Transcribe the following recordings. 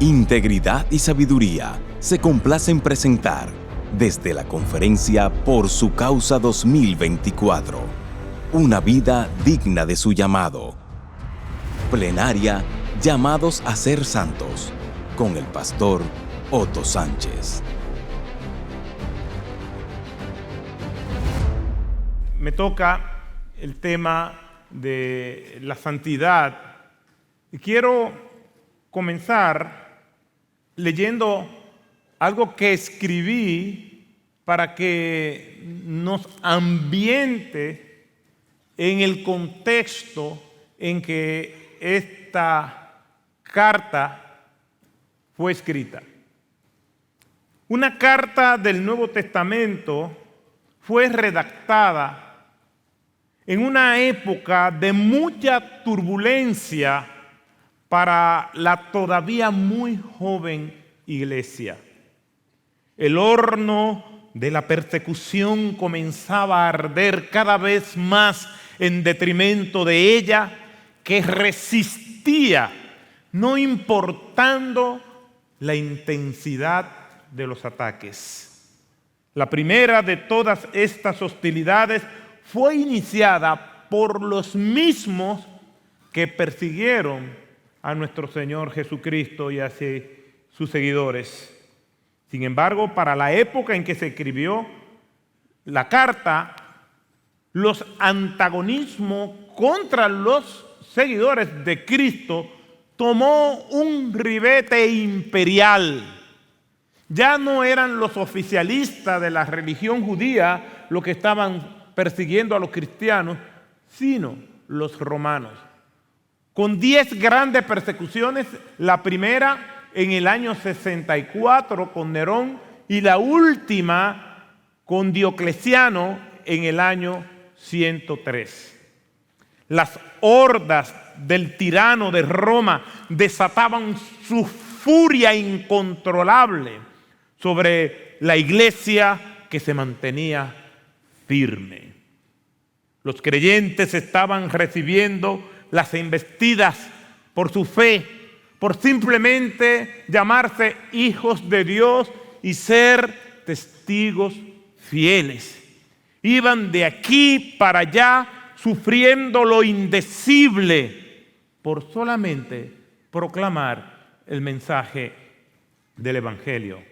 Integridad y Sabiduría se complace en presentar desde la conferencia Por su Causa 2024, una vida digna de su llamado. Plenaria Llamados a ser santos, con el pastor Otto Sánchez. Me toca el tema de la santidad y quiero comenzar leyendo algo que escribí para que nos ambiente en el contexto en que esta carta fue escrita. Una carta del Nuevo Testamento fue redactada en una época de mucha turbulencia para la todavía muy joven iglesia. El horno de la persecución comenzaba a arder cada vez más en detrimento de ella, que resistía, no importando la intensidad de los ataques. La primera de todas estas hostilidades fue iniciada por los mismos que persiguieron a nuestro Señor Jesucristo y a sus seguidores. Sin embargo, para la época en que se escribió la carta, los antagonismos contra los seguidores de Cristo tomó un ribete imperial. Ya no eran los oficialistas de la religión judía los que estaban persiguiendo a los cristianos, sino los romanos. Con 10 grandes persecuciones, la primera en el año 64 con Nerón y la última con Diocleciano en el año 103. Las hordas del tirano de Roma desataban su furia incontrolable sobre la iglesia que se mantenía firme. Los creyentes estaban recibiendo las embestidas por su fe, por simplemente llamarse hijos de Dios y ser testigos fieles. Iban de aquí para allá sufriendo lo indecible por solamente proclamar el mensaje del Evangelio.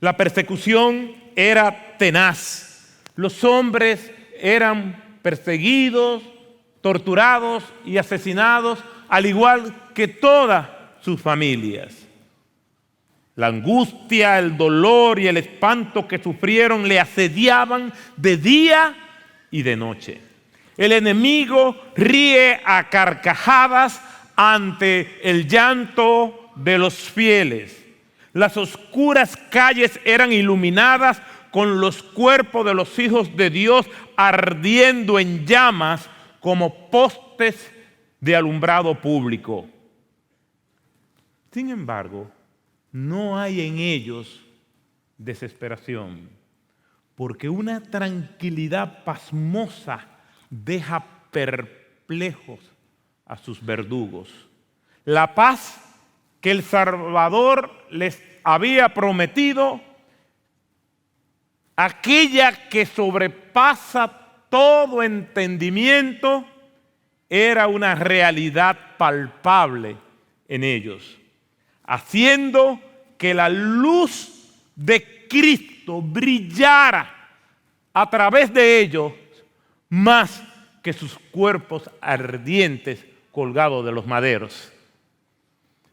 La persecución era tenaz. Los hombres eran perseguidos, torturados y asesinados, al igual que todas sus familias. La angustia, el dolor y el espanto que sufrieron le asediaban de día y de noche. El enemigo ríe a carcajadas ante el llanto de los fieles. Las oscuras calles eran iluminadas con los cuerpos de los hijos de Dios ardiendo en llamas como postes de alumbrado público. Sin embargo, no hay en ellos desesperación, porque una tranquilidad pasmosa deja perplejos a sus verdugos. La paz que el Salvador les había prometido, aquella que sobrepasa todo entendimiento, era una realidad palpable en ellos, haciendo que la luz de Cristo brillara a través de ellos más que sus cuerpos ardientes colgados de los maderos.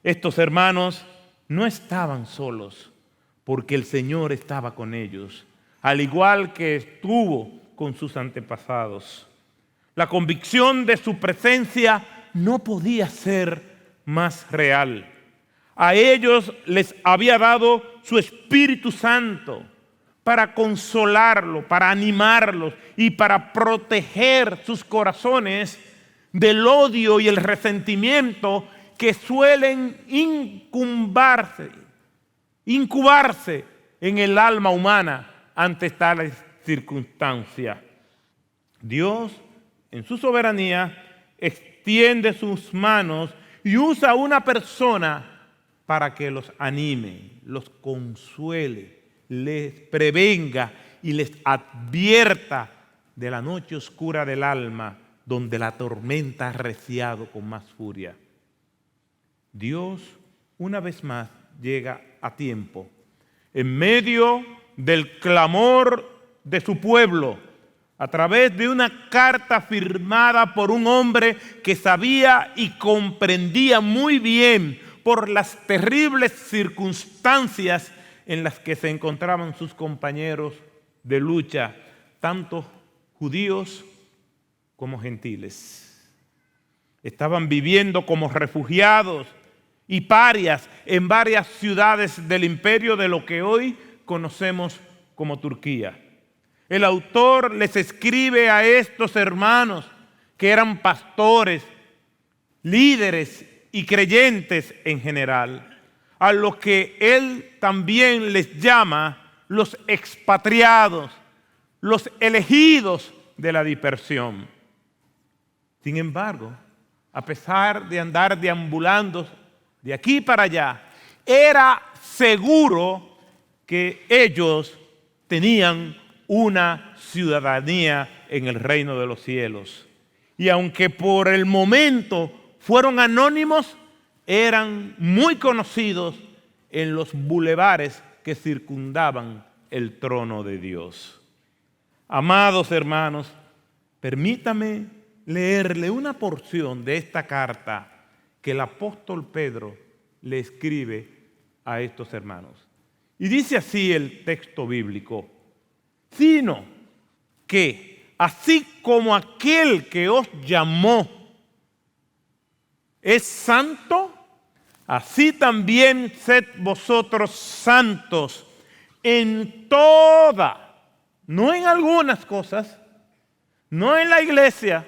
Estos hermanos no estaban solos, porque el Señor estaba con ellos, al igual que estuvo con sus antepasados. La convicción de su presencia no podía ser más real. A ellos les había dado su Espíritu Santo para consolarlos, para animarlos y para proteger sus corazones del odio y el resentimiento que suelen incubarse en el alma humana ante tales circunstancias. Dios, en su soberanía, extiende sus manos y usa a una persona para que los anime, los consuele, les prevenga y les advierta de la noche oscura del alma, donde la tormenta ha arreciado con más furia. Dios, una vez más, llega a tiempo, en medio del clamor de su pueblo, a través de una carta firmada por un hombre que sabía y comprendía muy bien por las terribles circunstancias en las que se encontraban sus compañeros de lucha, tanto judíos como gentiles. Estaban viviendo como refugiados y parias en varias ciudades del imperio de lo que hoy conocemos como Turquía. El autor les escribe a estos hermanos que eran pastores, líderes y creyentes en general, a los que él también les llama los expatriados, los elegidos de la dispersión. Sin embargo, a pesar de andar deambulando de aquí para allá, era seguro que ellos tenían una ciudadanía en el reino de los cielos. Y aunque por el momento fueron anónimos, eran muy conocidos en los bulevares que circundaban el trono de Dios. Amados hermanos, permítame leerle una porción de esta carta que el apóstol Pedro le escribe a estos hermanos. Y dice así el texto bíblico: sino que así como aquel que os llamó es santo, así también sed vosotros santos en toda, no en algunas cosas, no en la iglesia,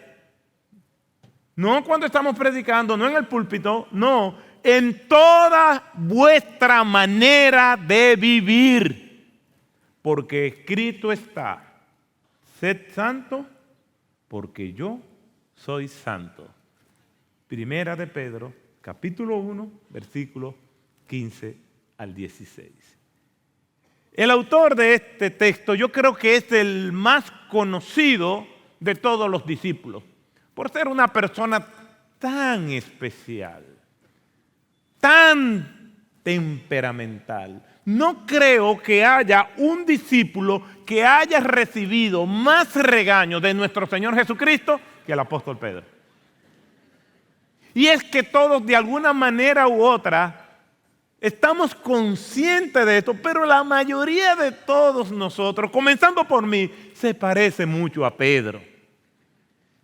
no cuando estamos predicando, no en el púlpito, no, en toda vuestra manera de vivir, porque escrito está: sed santo, porque yo soy santo. Primera de Pedro, capítulo 1, versículos 15 al 16. El autor de este texto yo creo que es el más conocido de todos los discípulos, por ser una persona tan especial, tan temperamental. No creo que haya un discípulo que haya recibido más regaño de nuestro Señor Jesucristo que el apóstol Pedro. Y es que todos de alguna manera u otra estamos conscientes de esto, pero la mayoría de todos nosotros, comenzando por mí, se parece mucho a Pedro.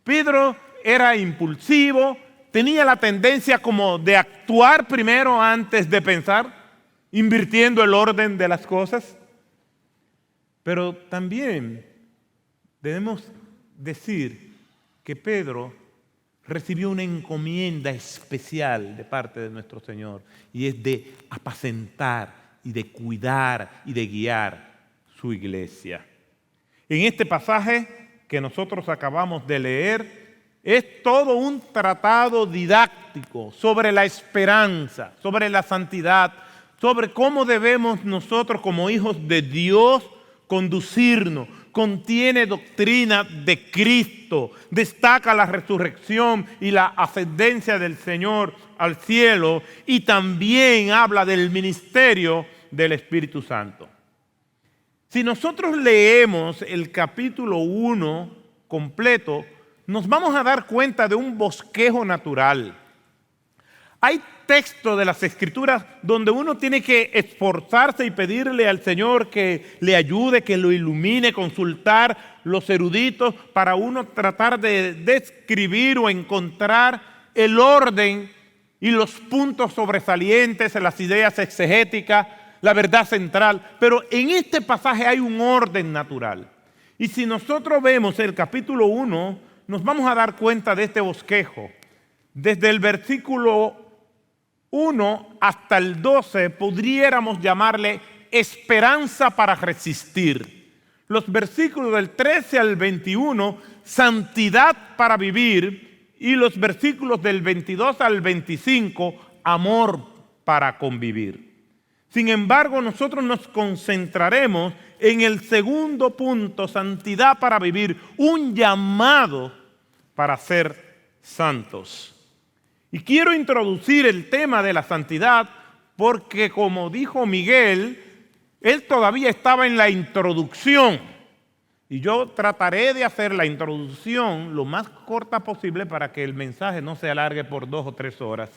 Pedro era impulsivo, tenía la tendencia como de actuar primero antes de pensar, invirtiendo el orden de las cosas. Pero también debemos decir que Pedro recibió una encomienda especial de parte de nuestro Señor, y es de apacentar y de cuidar y de guiar su iglesia. En este pasaje que nosotros acabamos de leer, es todo un tratado didáctico sobre la esperanza, sobre la santidad, sobre cómo debemos nosotros como hijos de Dios conducirnos. Contiene doctrina de Cristo, destaca la resurrección y la ascendencia del Señor al cielo, y también habla del ministerio del Espíritu Santo. Si nosotros leemos el capítulo 1 completo, nos vamos a dar cuenta de un bosquejo natural. Hay textos de las Escrituras donde uno tiene que esforzarse y pedirle al Señor que le ayude, que lo ilumine, consultar los eruditos para uno tratar de describir o encontrar el orden y los puntos sobresalientes, las ideas exegéticas, la verdad central. Pero en este pasaje hay un orden natural. Y si nosotros vemos el capítulo 1, nos vamos a dar cuenta de este bosquejo. Desde el versículo 1 hasta el 12 pudiéramos llamarle esperanza para resistir. Los versículos del 13 al 21, santidad para vivir. Y los versículos del 22 al 25, amor para convivir. Sin embargo, nosotros nos concentraremos en el segundo punto, santidad para vivir, un llamado para ser santos. Y quiero introducir el tema de la santidad porque, como dijo Miguel, él todavía estaba en la introducción. Y yo trataré de hacer la introducción lo más corta posible para que el mensaje no se alargue por 2 o 3 horas.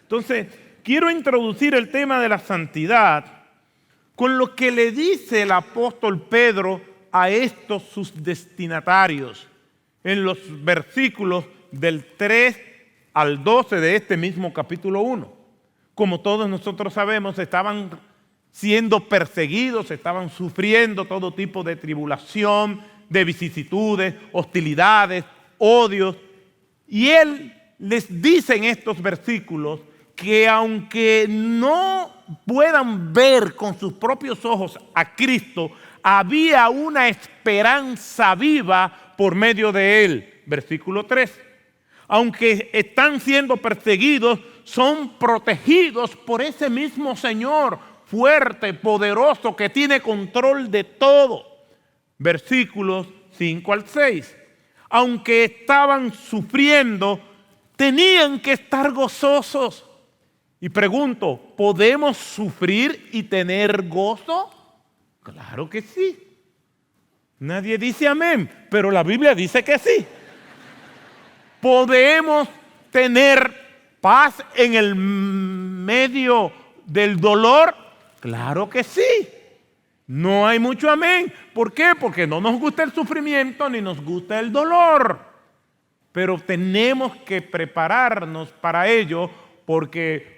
Entonces, quiero introducir el tema de la santidad con lo que le dice el apóstol Pedro a estos sus destinatarios en los versículos del 3 al 12 de este mismo capítulo 1. Como todos nosotros sabemos, estaban siendo perseguidos, estaban sufriendo todo tipo de tribulación, de vicisitudes, hostilidades, odios. Y él les dice en estos versículos que aunque no puedan ver con sus propios ojos a Cristo, había una esperanza viva por medio de él. Versículo 3. Aunque están siendo perseguidos, son protegidos por ese mismo Señor fuerte, poderoso, que tiene control de todo. Versículos 5 al 6. Aunque estaban sufriendo, tenían que estar gozosos. Y pregunto, ¿podemos sufrir y tener gozo? Claro que sí. Nadie dice amén, pero la Biblia dice que sí. ¿Podemos tener paz en el medio del dolor? Claro que sí. No hay mucho amén. ¿Por qué? Porque no nos gusta el sufrimiento ni nos gusta el dolor. Pero tenemos que prepararnos para ello porque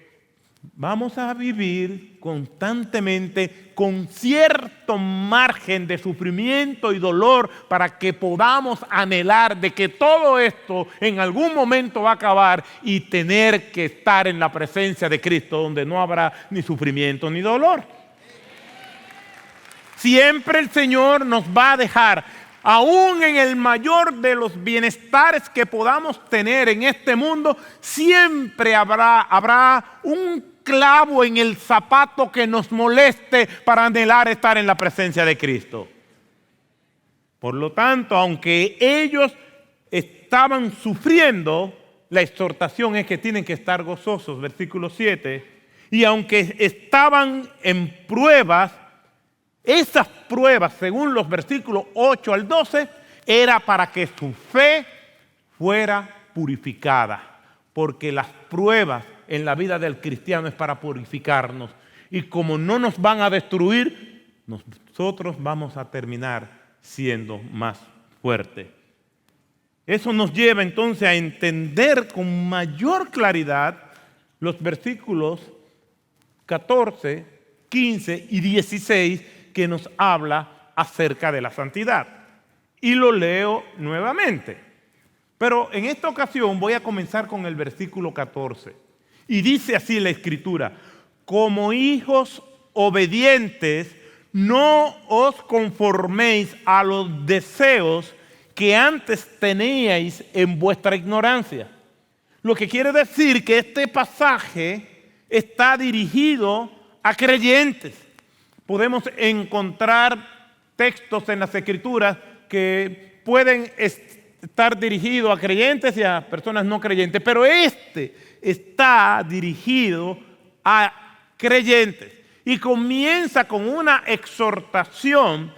vamos a vivir constantemente con cierto margen de sufrimiento y dolor para que podamos anhelar de que todo esto en algún momento va a acabar y tener que estar en la presencia de Cristo donde no habrá ni sufrimiento ni dolor. Siempre el Señor nos va a dejar, aún en el mayor de los bienestares que podamos tener en este mundo, siempre habrá un clavo en el zapato que nos moleste para anhelar estar en la presencia de Cristo. Por lo tanto, aunque ellos estaban sufriendo, la exhortación es que tienen que estar gozosos, versículo 7, y aunque estaban en pruebas, esas pruebas, según los versículos 8 al 12, era para que su fe fuera purificada, porque las pruebas en la vida del cristiano es para purificarnos. Y como no nos van a destruir, nosotros vamos a terminar siendo más fuertes. Eso nos lleva entonces a entender con mayor claridad los versículos 14, 15 y 16 que nos habla acerca de la santidad. Y lo leo nuevamente. Pero en esta ocasión voy a comenzar con el versículo 14. Y dice así la Escritura: como hijos obedientes, no os conforméis a los deseos que antes teníais en vuestra ignorancia. Lo que quiere decir que este pasaje está dirigido a creyentes. Podemos encontrar textos en las Escrituras que pueden estar dirigidos a creyentes y a personas no creyentes, pero este está dirigido a creyentes y comienza con una exhortación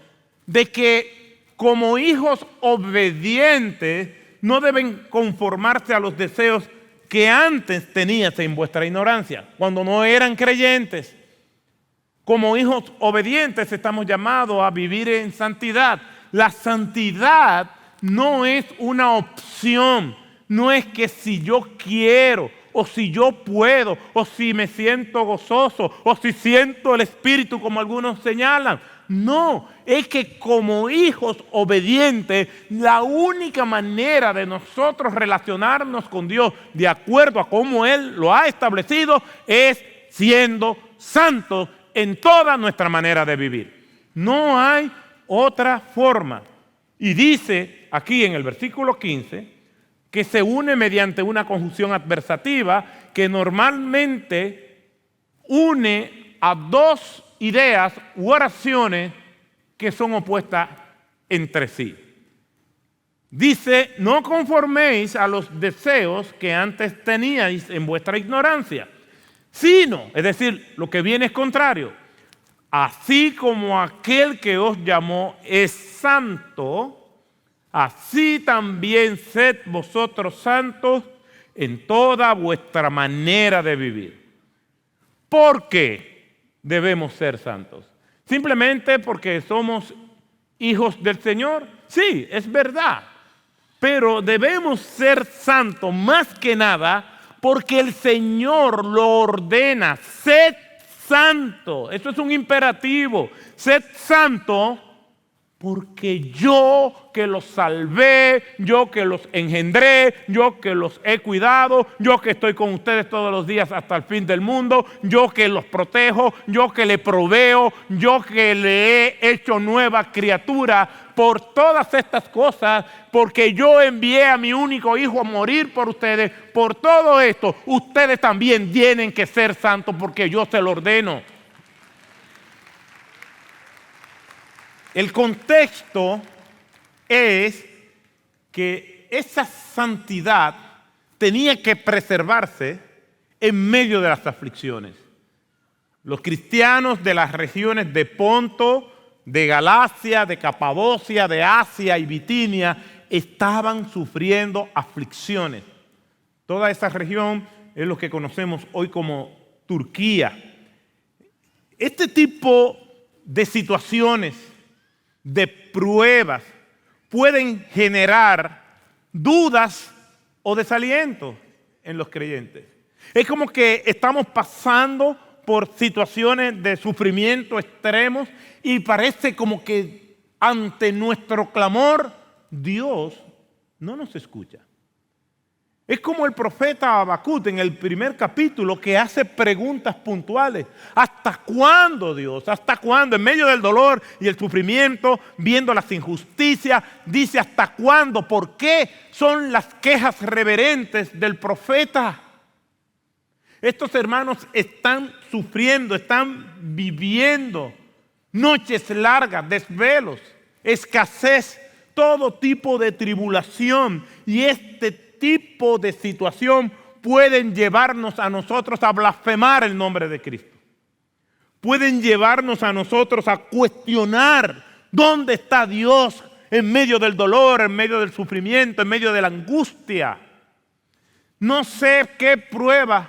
de que como hijos obedientes no deben conformarse a los deseos que antes tenías en vuestra ignorancia, cuando no eran creyentes. Como hijos obedientes estamos llamados a vivir en santidad. La santidad no es una opción, no es que si yo quiero, o si yo puedo, o si me siento gozoso, o si siento el Espíritu como algunos señalan. No, es que como hijos obedientes, la única manera de nosotros relacionarnos con Dios de acuerdo a cómo Él lo ha establecido es siendo santos en toda nuestra manera de vivir. No hay otra forma. Y dice aquí en el versículo 15 que se une mediante una conjunción adversativa que normalmente une a dos ideas u oraciones que son opuestas entre sí. Dice, no conforméis a los deseos que antes teníais en vuestra ignorancia, sino, es decir, lo que viene es contrario, así como aquel que os llamó es santo, así también sed vosotros santos en toda vuestra manera de vivir. ¿Por qué debemos ser santos? ¿Simplemente porque somos hijos del Señor? Sí, es verdad. Pero debemos ser santos más que nada porque el Señor lo ordena. Sed santo. Eso es un imperativo. Sed santo porque yo que los salvé, yo que los engendré, yo que los he cuidado, yo que estoy con ustedes todos los días hasta el fin del mundo, yo que los protejo, yo que le proveo, yo que le he hecho nueva criatura. Por todas estas cosas, porque yo envié a mi único hijo a morir por ustedes, por todo esto, ustedes también tienen que ser santos porque yo se lo ordeno. El contexto es que esa santidad tenía que preservarse en medio de las aflicciones. Los cristianos de las regiones de Ponto, de Galacia, de Capadocia, de Asia y Bitinia estaban sufriendo aflicciones. Toda esa región es lo que conocemos hoy como Turquía. Este tipo de situaciones, de pruebas, pueden generar dudas o desaliento en los creyentes. Es como que estamos pasando por situaciones de sufrimiento extremos y parece como que ante nuestro clamor Dios no nos escucha. Es como el profeta Habacuc en el primer capítulo que hace preguntas puntuales. ¿Hasta cuándo, Dios? ¿Hasta cuándo? En medio del dolor y el sufrimiento, viendo las injusticias, dice ¿hasta cuándo? ¿Por qué son las quejas reverentes del profeta? Estos hermanos están sufriendo, están viviendo noches largas, desvelos, escasez, todo tipo de tribulación. Y este tipo de situación pueden llevarnos a nosotros a blasfemar el nombre de Cristo. Pueden llevarnos a nosotros a cuestionar dónde está Dios en medio del dolor, en medio del sufrimiento, en medio de la angustia. No sé qué pruebas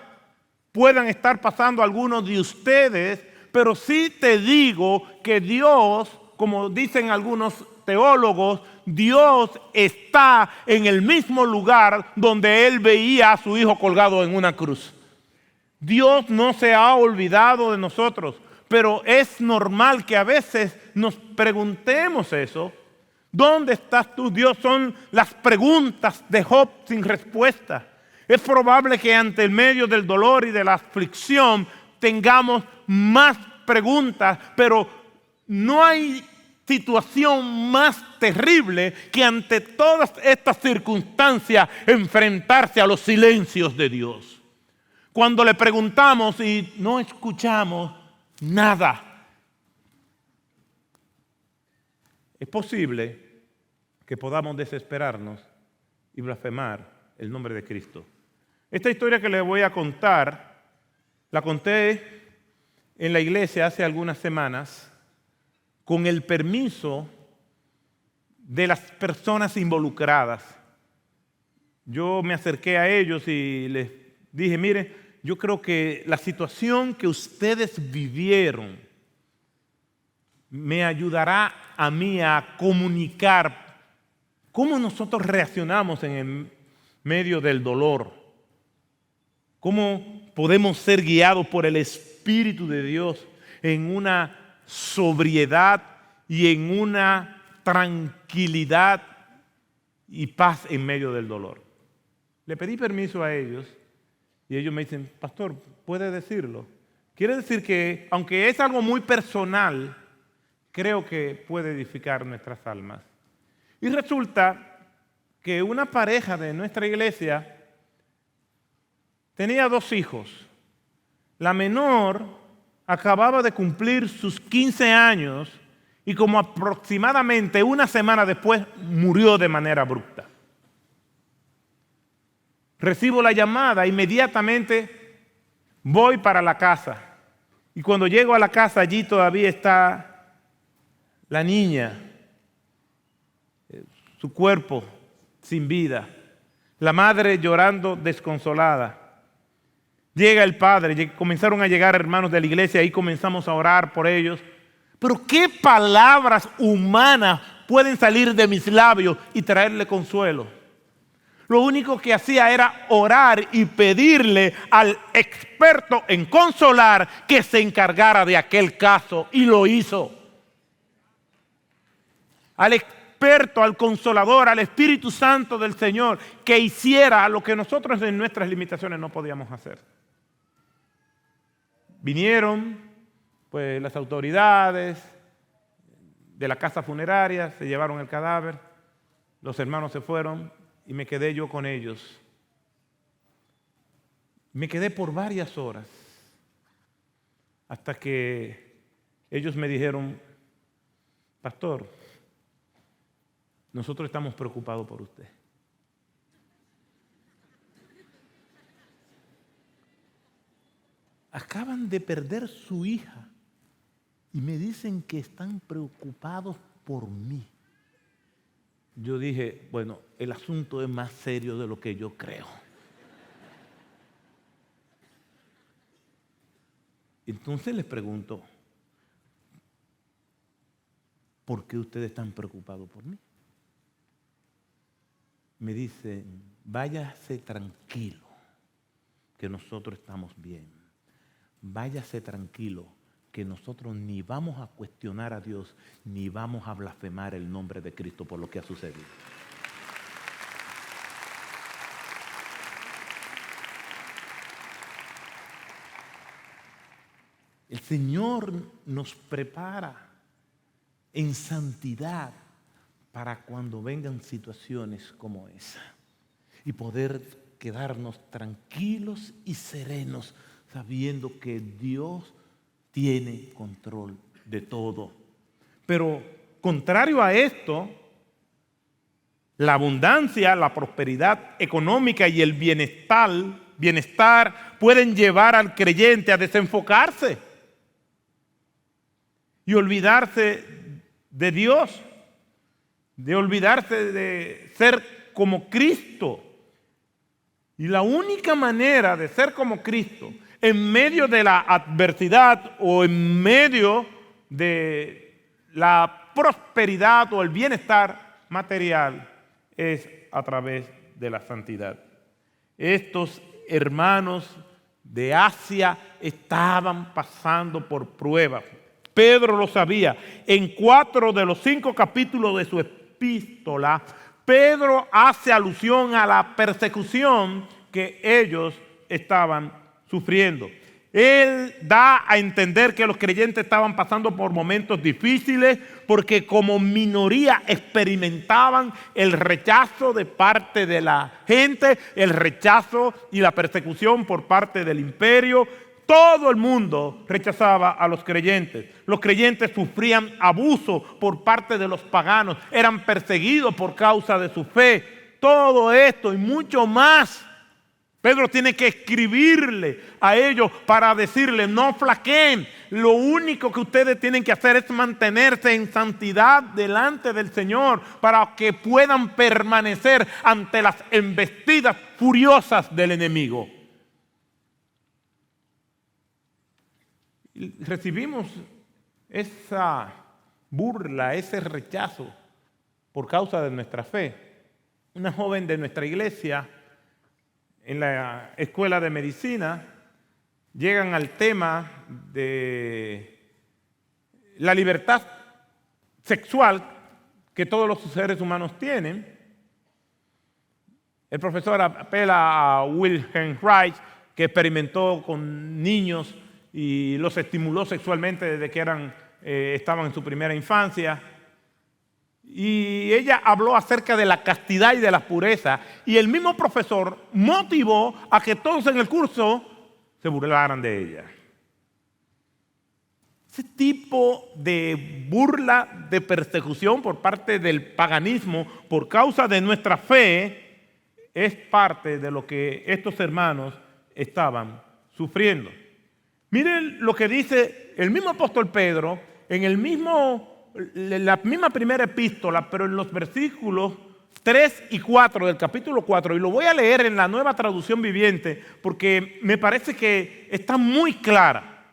puedan estar pasando algunos de ustedes, pero sí te digo que Dios, como dicen algunos teólogos, Dios está en el mismo lugar donde Él veía a su Hijo colgado en una cruz. Dios no se ha olvidado de nosotros, pero es normal que a veces nos preguntemos eso. ¿Dónde estás tú, Dios? Son las preguntas de Job sin respuesta. Es probable que ante el medio del dolor y de la aflicción tengamos más preguntas, pero no hay situación más terrible que ante todas estas circunstancias enfrentarse a los silencios de Dios. Cuando le preguntamos y no escuchamos nada. Es posible que podamos desesperarnos y blasfemar el nombre de Cristo. Esta historia que les voy a contar, la conté en la iglesia hace algunas semanas con el permiso de las personas involucradas. Yo me acerqué a ellos y les dije, mire, yo creo que la situación que ustedes vivieron me ayudará a mí a comunicar cómo nosotros reaccionamos en el medio del dolor. Cómo podemos ser guiados por el Espíritu de Dios en una sobriedad y en una tranquilidad y paz en medio del dolor. Le pedí permiso a ellos y ellos me dicen, pastor, ¿puede decirlo? Quiere decir que, aunque es algo muy personal, creo que puede edificar nuestras almas. Y resulta que una pareja de nuestra iglesia tenía 2 hijos. la menor acababa de cumplir sus 15 años y como aproximadamente una semana después murió de manera abrupta. Recibo la llamada, inmediatamente voy para la casa. Y cuando llego a la casa, allí todavía está la niña, su cuerpo sin vida, la madre llorando desconsolada. Llega el padre, comenzaron a llegar hermanos de la iglesia y comenzamos a orar por ellos. Pero ¿qué palabras humanas pueden salir de mis labios y traerle consuelo? Lo único que hacía era orar y pedirle al experto en consolar que se encargara de aquel caso, y lo hizo. Al experto, al consolador, al Espíritu Santo del Señor, que hiciera lo que nosotros en nuestras limitaciones no podíamos hacer. Vinieron pues las autoridades de la casa funeraria, se llevaron el cadáver, los hermanos se fueron y me quedé yo con ellos. Me quedé por varias horas hasta que ellos me dijeron: pastor, nosotros estamos preocupados por usted. Acaban de perder su hija y me dicen que están preocupados por mí. Yo dije, bueno, el asunto es más serio de lo que yo creo. Entonces les pregunto, ¿por qué ustedes están preocupados por mí? Me dicen, váyase tranquilo, que nosotros estamos bien. Váyase tranquilo, que nosotros ni vamos a cuestionar a Dios, ni vamos a blasfemar el nombre de Cristo por lo que ha sucedido. El Señor nos prepara en santidad para cuando vengan situaciones como esa y poder quedarnos tranquilos y serenos sabiendo que Dios tiene control de todo. Pero contrario a esto, la abundancia, la prosperidad económica y el bienestar pueden llevar al creyente a desenfocarse y olvidarse de Dios, de olvidarse de ser como Cristo. Y la única manera de ser como Cristo en medio de la adversidad o en medio de la prosperidad o el bienestar material es a través de la santidad. Estos hermanos de Asia estaban pasando por pruebas. Pedro lo sabía. En 4 de los 5 capítulos de su epístola, Pedro hace alusión a la persecución que ellos estaban sufriendo. Él da a entender que los creyentes estaban pasando por momentos difíciles porque como minoría experimentaban el rechazo de parte de la gente, el rechazo y la persecución por parte del imperio. Todo el mundo rechazaba a los creyentes. Los creyentes sufrían abuso por parte de los paganos, eran perseguidos por causa de su fe. Todo esto y mucho más. Pedro tiene que escribirle a ellos para decirles, no flaqueen. Lo único que ustedes tienen que hacer es mantenerse en santidad delante del Señor para que puedan permanecer ante las embestidas furiosas del enemigo. Recibimos esa burla, ese rechazo por causa de nuestra fe. Una joven de nuestra iglesia en la escuela de medicina llegan al tema de la libertad sexual que todos los seres humanos tienen. El profesor apela a Wilhelm Reich, que experimentó con niños y los estimuló sexualmente desde que estaban en su primera infancia. Y ella habló acerca de la castidad y de la pureza. Y el mismo profesor motivó a que todos en el curso se burlaran de ella. Ese tipo de burla, de persecución por parte del paganismo por causa de nuestra fe es parte de lo que estos hermanos estaban sufriendo. Miren lo que dice el mismo apóstol Pedro en la misma primera epístola, pero en los versículos 3 y 4 del capítulo 4, y lo voy a leer en la Nueva Traducción Viviente porque me parece que está muy clara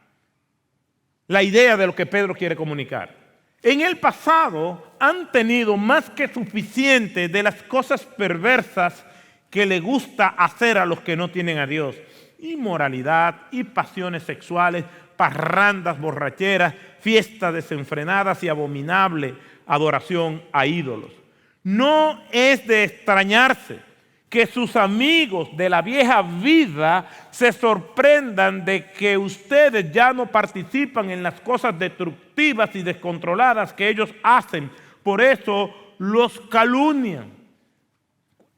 la idea de lo que Pedro quiere comunicar. En el pasado han tenido más que suficiente de las cosas perversas que le gusta hacer a los que no tienen a Dios. Inmoralidad y pasiones sexuales, parrandas, borracheras, fiestas desenfrenadas y abominable adoración a ídolos. No es de extrañarse que sus amigos de la vieja vida se sorprendan de que ustedes ya no participan en las cosas destructivas y descontroladas que ellos hacen. Por eso los calumnian.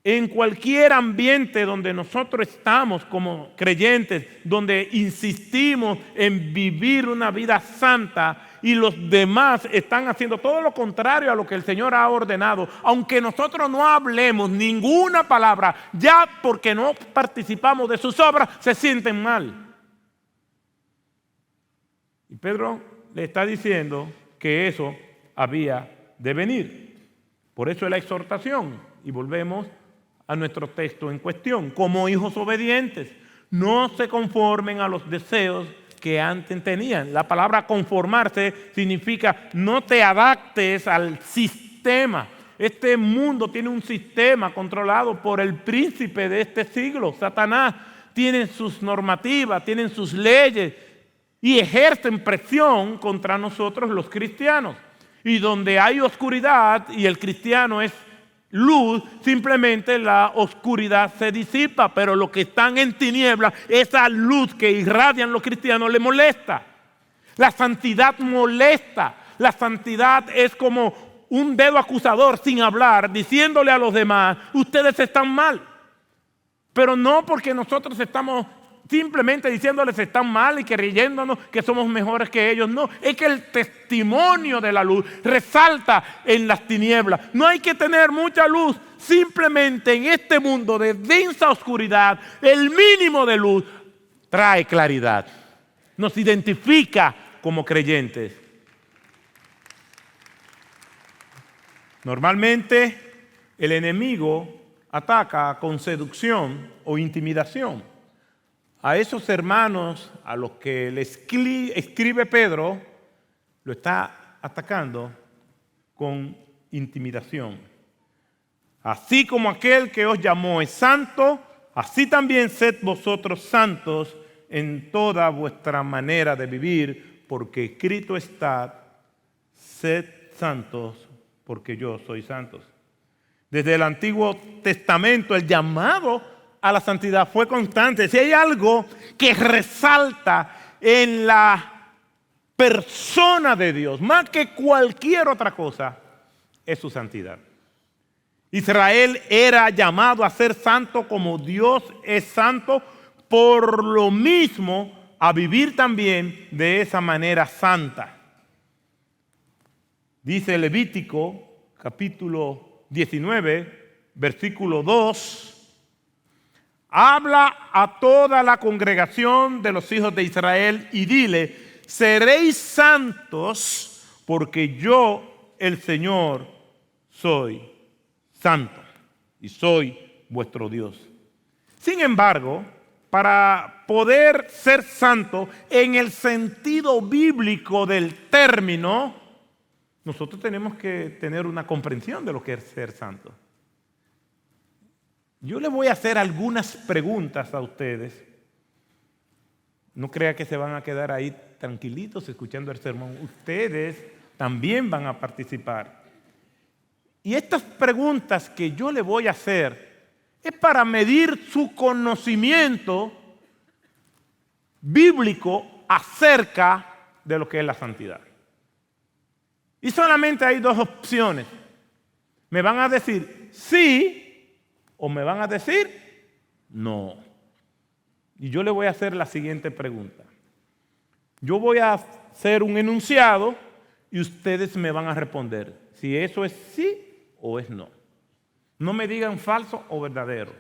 En cualquier ambiente donde nosotros estamos como creyentes, donde insistimos en vivir una vida santa y los demás están haciendo todo lo contrario a lo que el Señor ha ordenado, aunque nosotros no hablemos ninguna palabra, ya porque no participamos de sus obras, se sienten mal. Y Pedro le está diciendo que eso había de venir. Por eso es la exhortación. Y volvemos a nuestro texto en cuestión. Como hijos obedientes, no se conformen a los deseos que antes tenían. La palabra conformarse significa no te adaptes al sistema. Este mundo tiene un sistema controlado por el príncipe de este siglo, Satanás. Tienen sus normativas, tienen sus leyes y ejercen presión contra nosotros los cristianos. Y donde hay oscuridad y el cristiano es luz, simplemente la oscuridad se disipa, pero los que están en tinieblas, esa luz que irradian los cristianos les molesta. La santidad molesta. La santidad es como un dedo acusador sin hablar, diciéndole a los demás, ustedes están mal. Pero no porque nosotros estamos simplemente diciéndoles están mal y creyéndonos que somos mejores que ellos. No, es que el testimonio de la luz resalta en las tinieblas. No hay que tener mucha luz. Simplemente en este mundo de densa oscuridad, el mínimo de luz trae claridad. Nos identifica como creyentes. Normalmente el enemigo ataca con seducción o intimidación. A esos hermanos a los que le escribe Pedro, lo está atacando con intimidación. Así como aquel que os llamó es santo, así también sed vosotros santos en toda vuestra manera de vivir, porque escrito está, sed santos, porque yo soy santo. Desde el Antiguo Testamento el llamado a la santidad fue constante. Si hay algo que resalta en la persona de Dios, más que cualquier otra cosa, es su santidad. Israel era llamado a ser santo como Dios es santo, por lo mismo a vivir también de esa manera santa. Dice Levítico capítulo 19, versículo 2, habla a toda la congregación de los hijos de Israel y dile, seréis santos porque yo, el Señor, soy santo y soy vuestro Dios. Sin embargo, para poder ser santo en el sentido bíblico del término, nosotros tenemos que tener una comprensión de lo que es ser santo. Yo les voy a hacer algunas preguntas a ustedes. No crea que se van a quedar ahí tranquilitos escuchando el sermón. Ustedes también van a participar. Y estas preguntas que yo le voy a hacer es para medir su conocimiento bíblico acerca de lo que es la santidad. Y solamente hay dos opciones. Me van a decir sí o me van a decir no. Y yo le voy a hacer la siguiente pregunta. Yo voy a hacer un enunciado y ustedes me van a responder si eso es sí o es no. No me digan falso o verdadero.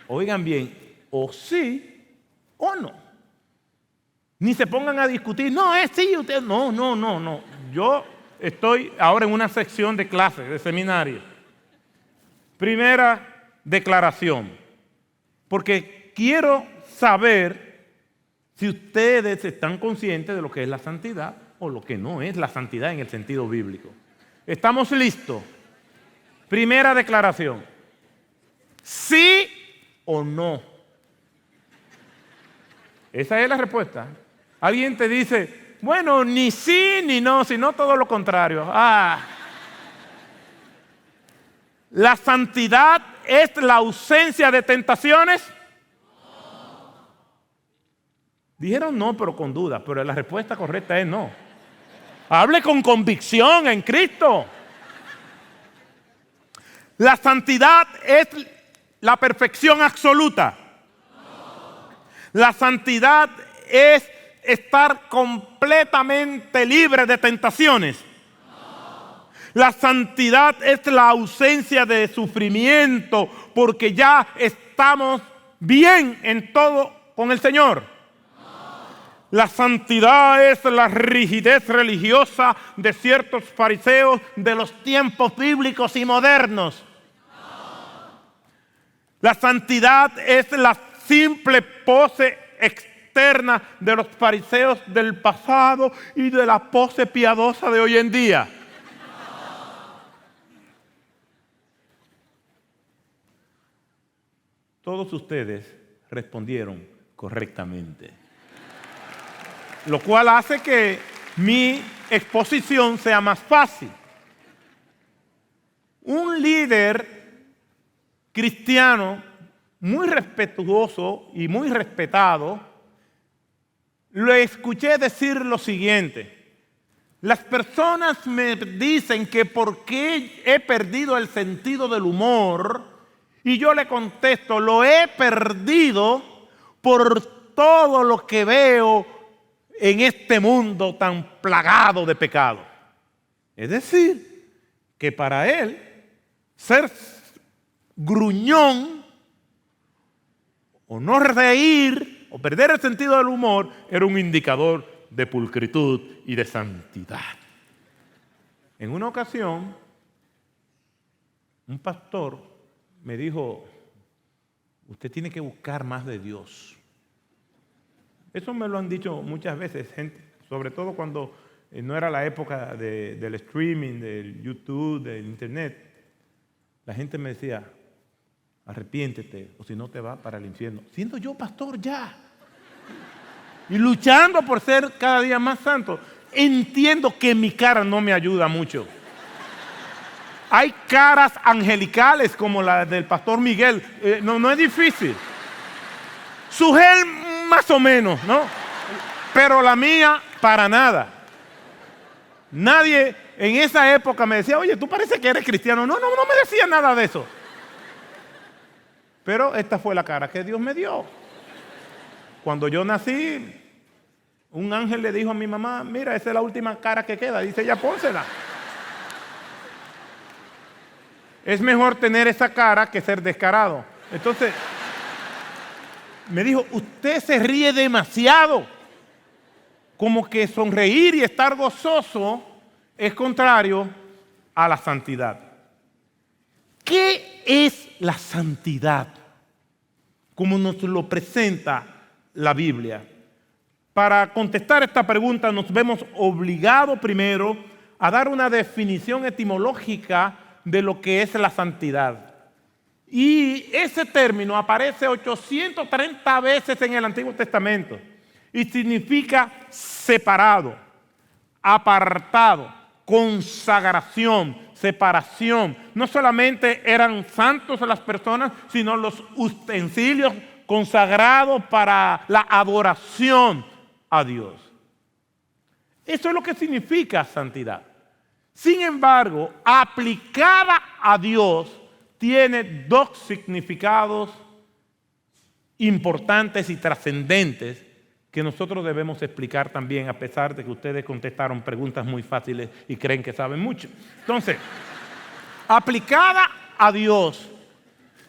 Oigan bien, o sí o no. Ni se pongan a discutir, no, es sí, usted. No. Yo estoy ahora en una sección de clases, de seminario. Primera declaración, porque quiero saber si ustedes están conscientes de lo que es la santidad o lo que no es la santidad en el sentido bíblico. ¿Estamos listos? Primera declaración. ¿Sí o no? Esa es la respuesta. Alguien te dice, bueno, ni sí ni no, sino todo lo contrario. ¿La santidad es la ausencia de tentaciones? Dijeron no, pero con duda, pero la respuesta correcta es no. Hable con convicción en Cristo. ¿La santidad es la perfección absoluta? La santidad es estar completamente libre de tentaciones. La santidad es la ausencia de sufrimiento porque ya estamos bien en todo con el Señor. La santidad es la rigidez religiosa de ciertos fariseos de los tiempos bíblicos y modernos. La santidad es la simple pose externa de los fariseos del pasado y de la pose piadosa de hoy en día. Todos ustedes respondieron correctamente, lo cual hace que mi exposición sea más fácil. Un líder cristiano muy respetuoso y muy respetado, lo escuché decir lo siguiente: las personas me dicen que por qué he perdido el sentido del humor, y yo le contesto, lo he perdido por todo lo que veo en este mundo tan plagado de pecado. Es decir, que para él ser gruñón o no reír o perder el sentido del humor era un indicador de pulcritud y de santidad. En una ocasión, un pastor me dijo, usted tiene que buscar más de Dios. Eso me lo han dicho muchas veces, gente, sobre todo cuando no era la época del streaming, del YouTube, del internet. La gente me decía, arrepiéntete o si no te vas para el infierno. Siendo yo pastor ya y luchando por ser cada día más santo, entiendo que mi cara no me ayuda mucho. Hay caras angelicales como la del pastor Miguel, no es difícil. Su gel más o menos, ¿no? Pero la mía para nada. Nadie en esa época me decía, oye, tú parece que eres cristiano. No me decía nada de eso. Pero esta fue la cara que Dios me dio. Cuando yo nací, un ángel le dijo a mi mamá, mira, esa es la última cara que queda. Dice, ya pónsela. Es mejor tener esa cara que ser descarado. Entonces, me dijo, usted se ríe demasiado. Como que sonreír y estar gozoso es contrario a la santidad. ¿Qué es la santidad? Como nos lo presenta la Biblia. Para contestar esta pregunta nos vemos obligados primero a dar una definición etimológica de lo que es la santidad. Y ese término aparece 830 veces en el Antiguo Testamento y significa separado, apartado, consagración, separación. No solamente eran santos las personas, sino los utensilios consagrados para la adoración a Dios. Eso es lo que significa santidad. Sin embargo, aplicada a Dios, tiene dos significados importantes y trascendentes que nosotros debemos explicar también, a pesar de que ustedes contestaron preguntas muy fáciles y creen que saben mucho. Entonces, aplicada a Dios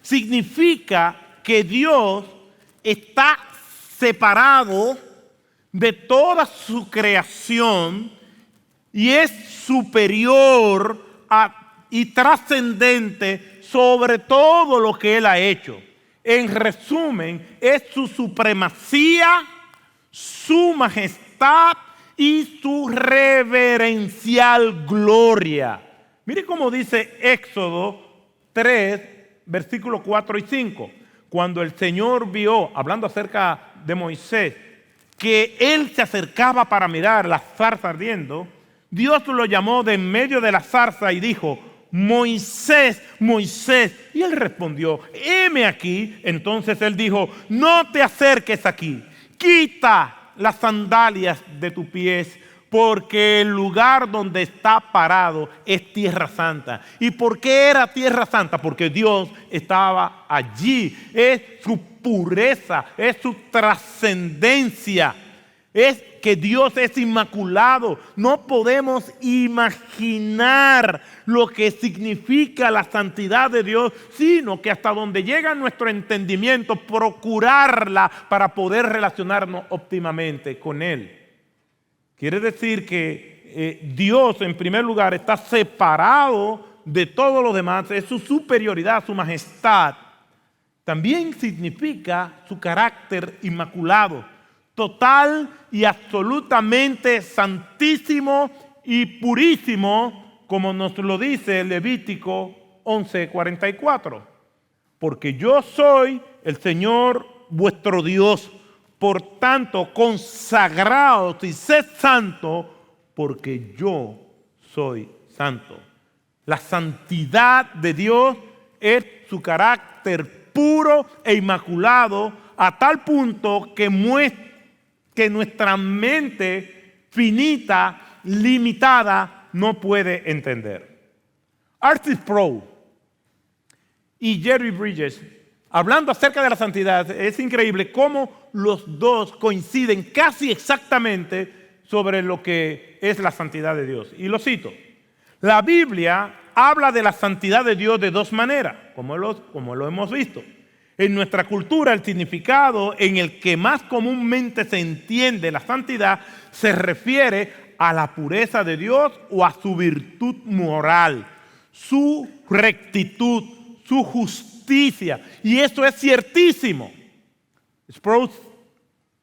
significa que Dios está separado de toda su creación y es superior y trascendente sobre todo lo que Él ha hecho. En resumen, es su supremacía, su majestad y su reverencial gloria. Mire cómo dice Éxodo 3, versículos 4 y 5. Cuando el Señor vio, hablando acerca de Moisés, que él se acercaba para mirar la zarza ardiendo, Dios lo llamó de en medio de la zarza y dijo: Moisés, Moisés. Y él respondió: heme aquí. Entonces él dijo: no te acerques aquí, quita las sandalias de tus pies, porque el lugar donde está parado es tierra santa. ¿Y por qué era tierra santa? Porque Dios estaba allí. Es su pureza, es su trascendencia. Es que Dios es inmaculado. No podemos imaginar lo que significa la santidad de Dios, sino que hasta donde llega nuestro entendimiento, procurarla para poder relacionarnos óptimamente con Él. Quiere decir que Dios, en primer lugar, está separado de todos los demás. Es su superioridad, su majestad. También significa su carácter inmaculado, total y absolutamente santísimo y purísimo, como nos lo dice Levítico 11:44. Porque yo soy el Señor vuestro Dios. Por tanto, consagraos y sed santos, porque yo soy santo. La santidad de Dios es su carácter puro e inmaculado, a tal punto que nuestra mente finita, limitada, no puede entender. R.C. Sproul y Jerry Bridges, hablando acerca de la santidad, es increíble cómo los dos coinciden casi exactamente sobre lo que es la santidad de Dios. Y lo cito: la Biblia habla de la santidad de Dios de dos maneras, como lo hemos visto. En nuestra cultura, el significado en el que más comúnmente se entiende la santidad se refiere a la pureza de Dios o a su virtud moral, su rectitud, su justicia. Y eso es ciertísimo. Sproul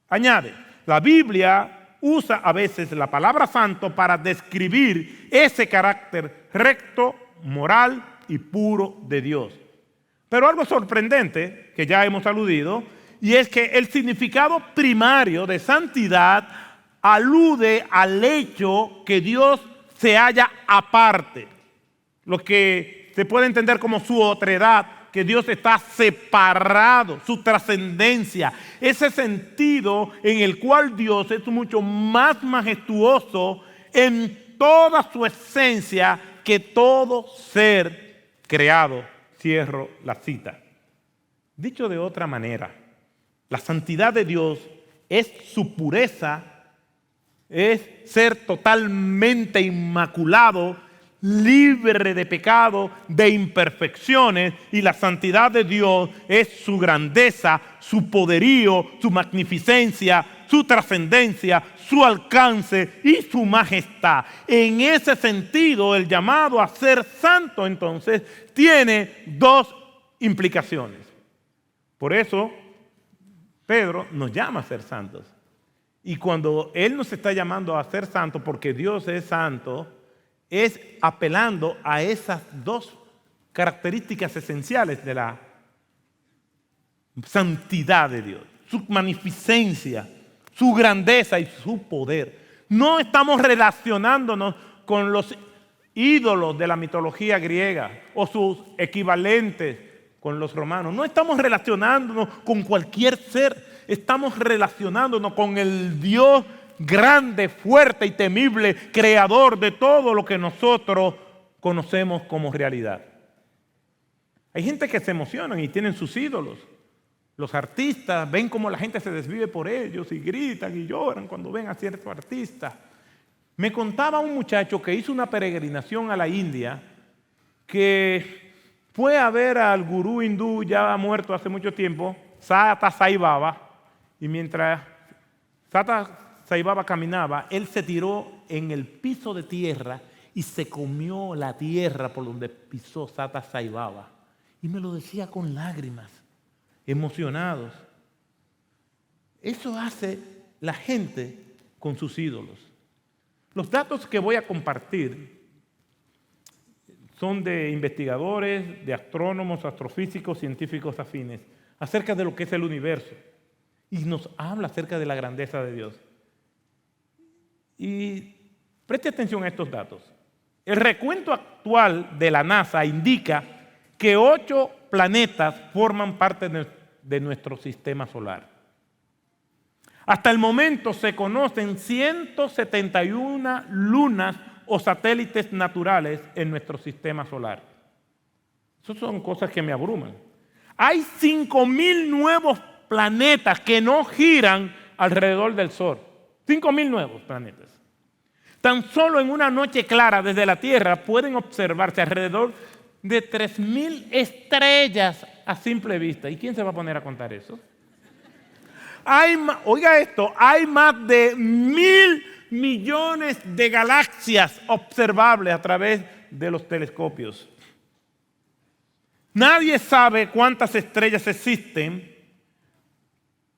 añade: la Biblia usa a veces la palabra santo para describir ese carácter recto, moral y puro de Dios. Pero algo sorprendente, que ya hemos aludido, y es que el significado primario de santidad alude al hecho que Dios se halla aparte, lo que se puede entender como su otredad, que Dios está separado, su trascendencia, ese sentido en el cual Dios es mucho más majestuoso en toda su esencia que todo ser creado. Cierro la cita. Dicho de otra manera, la santidad de Dios es su pureza, es ser totalmente inmaculado, libre de pecado, de imperfecciones, y la santidad de Dios es su grandeza, su poderío, su magnificencia, su trascendencia, su alcance y su majestad. En ese sentido, el llamado a ser santo, entonces, tiene dos implicaciones. Por eso, Pedro nos llama a ser santos. Y cuando Él nos está llamando a ser santos, porque Dios es santo, es apelando a esas dos características esenciales de la santidad de Dios: su magnificencia, su grandeza y su poder. No estamos relacionándonos con los ídolos de la mitología griega o sus equivalentes con los romanos. No estamos relacionándonos con cualquier ser. Estamos relacionándonos con el Dios grande, fuerte y temible, creador de todo lo que nosotros conocemos como realidad. Hay gente que se emociona y tienen sus ídolos. Los artistas ven cómo la gente se desvive por ellos y gritan y lloran cuando ven a ciertos artistas. Me contaba un muchacho que hizo una peregrinación a la India, que fue a ver al gurú hindú ya muerto hace mucho tiempo, Sata Sai Baba, y mientras Sata Sai Baba caminaba, él se tiró en el piso de tierra y se comió la tierra por donde pisó Sata Sai Baba. Y me lo decía con lágrimas, emocionados. Eso hace la gente con sus ídolos. Los datos que voy a compartir son de investigadores, de astrónomos, astrofísicos, científicos afines, acerca de lo que es el universo. Y nos habla acerca de la grandeza de Dios. Y preste atención a estos datos. El recuento actual de la NASA indica que 8 planetas forman parte de nuestro sistema solar. Hasta el momento se conocen 171 lunas o satélites naturales en nuestro sistema solar. Esas son cosas que me abruman. Hay 5,000 nuevos planetas que no giran alrededor del Sol. 5,000 nuevos planetas. Tan solo en una noche clara desde la Tierra pueden observarse alrededor de 3,000 estrellas a simple vista. ¿Y quién se va a poner a contar eso? Oiga esto, hay más de 1,000 millones de galaxias observables a través de los telescopios. Nadie sabe cuántas estrellas existen,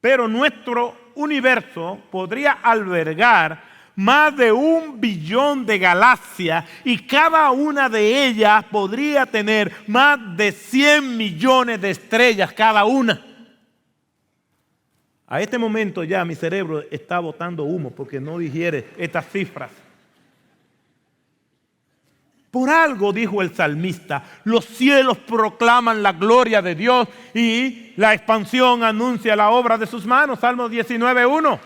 pero nuestro universo podría albergar más de 1 billón de galaxias y cada una de ellas podría tener más de 100 millones de estrellas cada una. A este momento ya mi cerebro está botando humo porque no digiere estas cifras. Por algo, dijo el salmista, los cielos proclaman la gloria de Dios y la expansión anuncia la obra de sus manos. Salmo 19:1.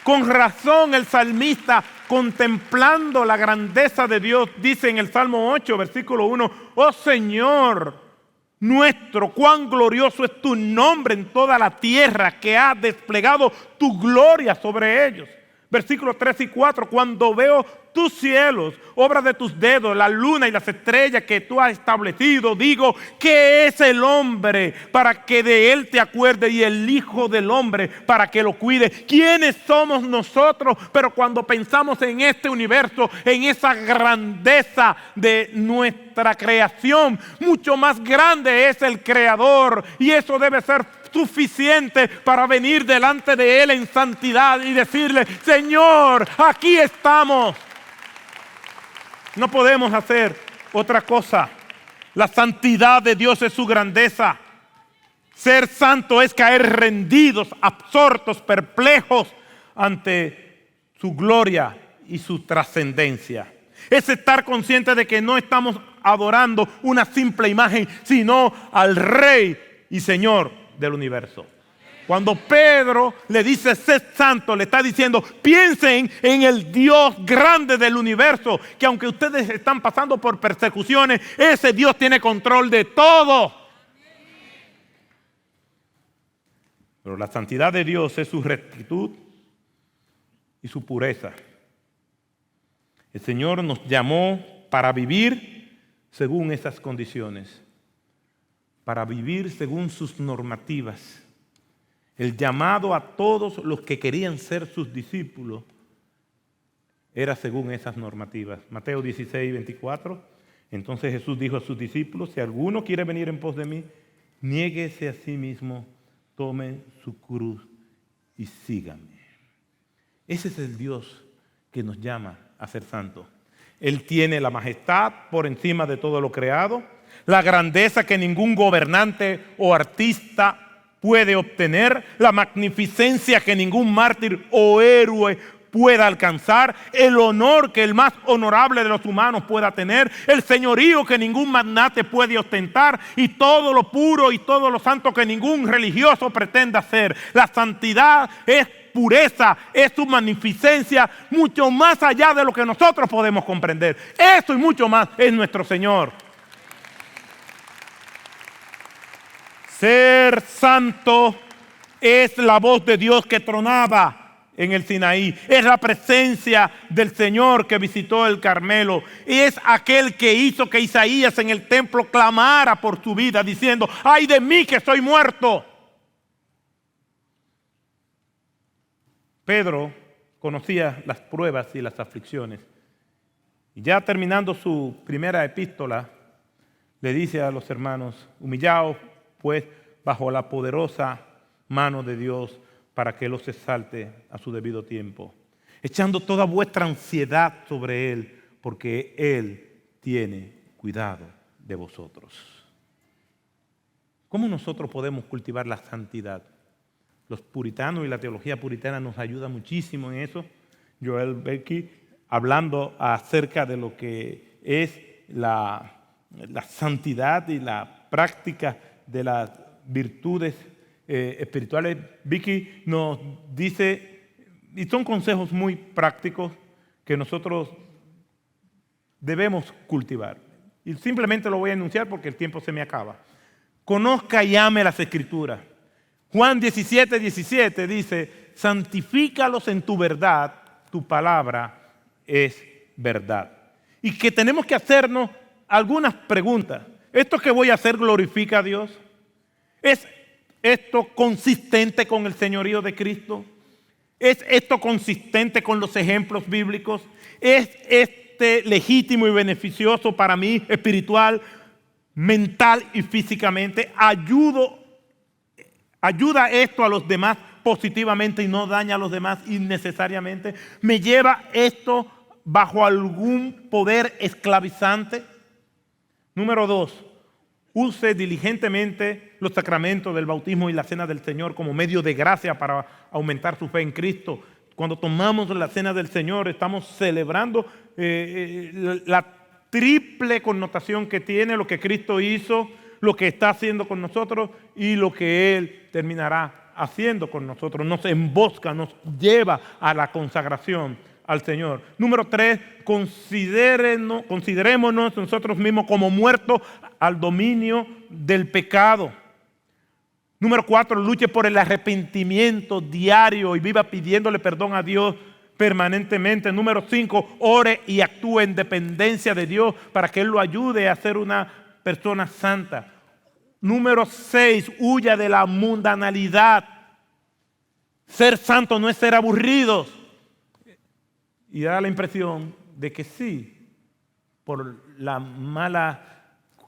Con razón el salmista, contemplando la grandeza de Dios, dice en el Salmo 8, versículo 1, oh Señor nuestro, cuán glorioso es tu nombre en toda la tierra, que has desplegado tu gloria sobre ellos. Versículos 3 y 4, cuando veo tus cielos, obra de tus dedos, la luna y las estrellas que tú has establecido, digo, ¿qué es el hombre para que de él te acuerdes y el hijo del hombre para que lo cuide? ¿Quiénes somos nosotros? Pero cuando pensamos en este universo, en esa grandeza de nuestra creación, mucho más grande es el Creador, y eso debe ser suficiente para venir delante de Él en santidad y decirle, Señor, aquí estamos. No podemos hacer otra cosa. La santidad de Dios es su grandeza. Ser santo es caer rendidos, absortos, perplejos ante su gloria y su trascendencia. Es estar consciente de que no estamos adorando una simple imagen, sino al Rey y Señor del universo. Cuando Pedro le dice sed santo, le está diciendo piensen en el Dios grande del universo, que aunque ustedes están pasando por persecuciones, ese Dios tiene control de todo. Pero la santidad de Dios es su rectitud y su pureza. El Señor nos llamó para vivir según esas condiciones, para vivir según sus normativas. El llamado a todos los que querían ser sus discípulos era según esas normativas. Mateo 16:24. Entonces Jesús dijo a sus discípulos, si alguno quiere venir en pos de mí, niéguese a sí mismo, tome su cruz y sígame. Ese es el Dios que nos llama a ser santos. Él tiene la majestad por encima de todo lo creado, la grandeza que ningún gobernante o artista puede obtener, la magnificencia que ningún mártir o héroe pueda alcanzar, el honor que el más honorable de los humanos pueda tener, el señorío que ningún magnate puede ostentar y todo lo puro y todo lo santo que ningún religioso pretenda ser. La santidad es pureza, es su magnificencia, mucho más allá de lo que nosotros podemos comprender. Eso y mucho más es nuestro Señor. Ser santo es la voz de Dios que tronaba en el Sinaí. Es la presencia del Señor que visitó el Carmelo. Es aquel que hizo que Isaías en el templo clamara por su vida diciendo: ¡ay de mí que soy muerto! Pedro conocía las pruebas y las aflicciones. Y ya terminando su primera epístola, le dice a los hermanos: humillaos pues bajo la poderosa mano de Dios, para que Él los exalte a su debido tiempo, echando toda vuestra ansiedad sobre Él, porque Él tiene cuidado de vosotros. ¿Cómo nosotros podemos cultivar la santidad? Los puritanos y la teología puritana nos ayuda muchísimo en eso. Joel Becky, hablando acerca de lo que es la santidad y la práctica de las virtudes espirituales, Vicky nos dice, y son consejos muy prácticos que nosotros debemos cultivar. Y simplemente lo voy a enunciar porque el tiempo se me acaba. Conozca y ame las Escrituras. Juan 17:17 dice: santifícalos en tu verdad, tu palabra es verdad. Y que tenemos que hacernos algunas preguntas. ¿Esto que voy a hacer glorifica a Dios? ¿Es esto consistente con el señorío de Cristo? ¿Es esto consistente con los ejemplos bíblicos? ¿Es legítimo y beneficioso para mí espiritual, mental y físicamente? ¿Ayuda esto a los demás positivamente y no daña a los demás innecesariamente? ¿Me lleva esto bajo algún poder esclavizante? Número 2, use diligentemente los sacramentos del bautismo y la cena del Señor como medio de gracia para aumentar su fe en Cristo. Cuando tomamos la cena del Señor, estamos celebrando la triple connotación que tiene lo que Cristo hizo, lo que está haciendo con nosotros y lo que Él terminará haciendo con nosotros. Nos embosca, nos lleva a la consagración al Señor. Número 3, considerémonos nosotros mismos como muertos al dominio del pecado. Número 4, luche por el arrepentimiento diario y viva pidiéndole perdón a Dios permanentemente. Número 5, ore y actúe en dependencia de Dios para que Él lo ayude a ser una persona santa. Número 6, huya de la mundanalidad. Ser santo no es ser aburridos. Y da la impresión de que sí, por las malas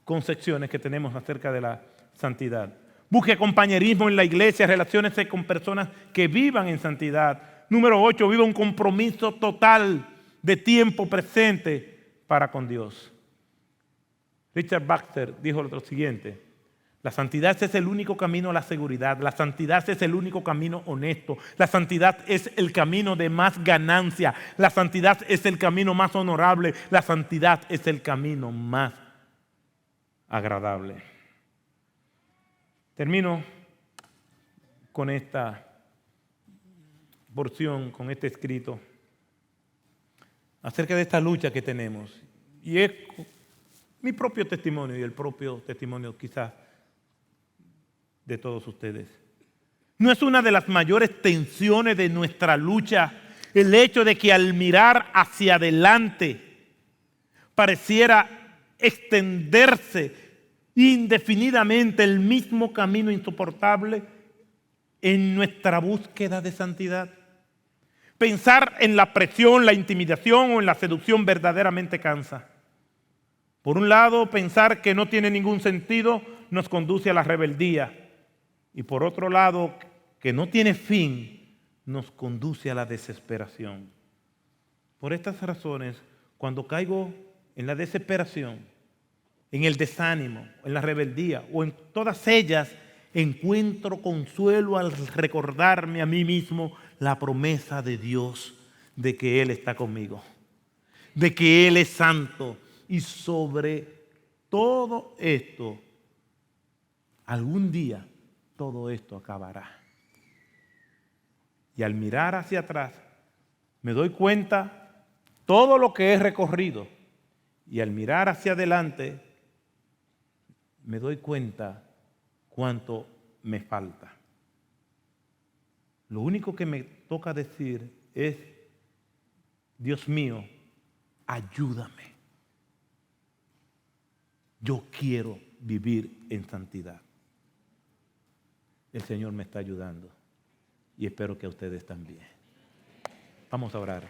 concepciones que tenemos acerca de la santidad. Busque compañerismo en la iglesia, relaciónese con personas que vivan en santidad. Número 8, viva un compromiso total de tiempo presente para con Dios. Richard Baxter dijo lo siguiente: la santidad es el único camino a la seguridad, la santidad es el único camino honesto, la santidad es el camino de más ganancia, la santidad es el camino más honorable, la santidad es el camino más agradable. Termino con esta porción, con este escrito, acerca de esta lucha que tenemos. Y es mi propio testimonio y el propio testimonio quizás de todos ustedes. ¿No es una de las mayores tensiones de nuestra lucha el hecho de que al mirar hacia adelante pareciera extenderse indefinidamente el mismo camino insoportable en nuestra búsqueda de santidad? Pensar en la presión, la intimidación o en la seducción verdaderamente cansa. Por un lado, pensar que no tiene ningún sentido nos conduce a la rebeldía. Y por otro lado, que no tiene fin, nos conduce a la desesperación. Por estas razones, cuando caigo en la desesperación, en el desánimo, en la rebeldía o en todas ellas, encuentro consuelo al recordarme a mí mismo la promesa de Dios de que Él está conmigo, de que Él es santo. Y sobre todo esto, algún día todo esto acabará. Y al mirar hacia atrás, me doy cuenta todo lo que he recorrido. Y al mirar hacia adelante, me doy cuenta cuánto me falta. Lo único que me toca decir es, Dios mío, ayúdame. Yo quiero vivir en santidad. El Señor me está ayudando y espero que a ustedes también. Vamos a orar.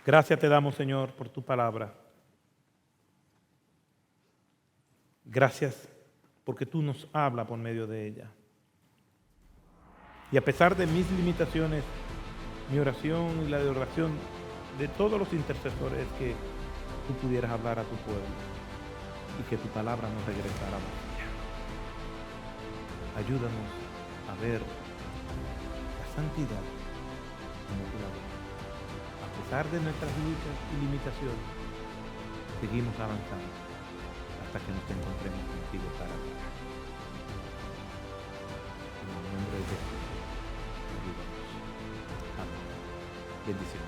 Gracias te damos, Señor, por tu palabra. Gracias porque tú nos hablas por medio de ella. Y a pesar de mis limitaciones, mi oración y la de oración de todos los intercesores es que tú pudieras hablar a tu pueblo y que tu palabra no regresara vacía. Ayúdanos a ver la santidad como tú la ves. A pesar de nuestras luchas y limitaciones, seguimos avanzando hasta que nos encontremos contigo cara a cara. En el nombre de Jesús, ayúdanos. Amén. Bendiciones.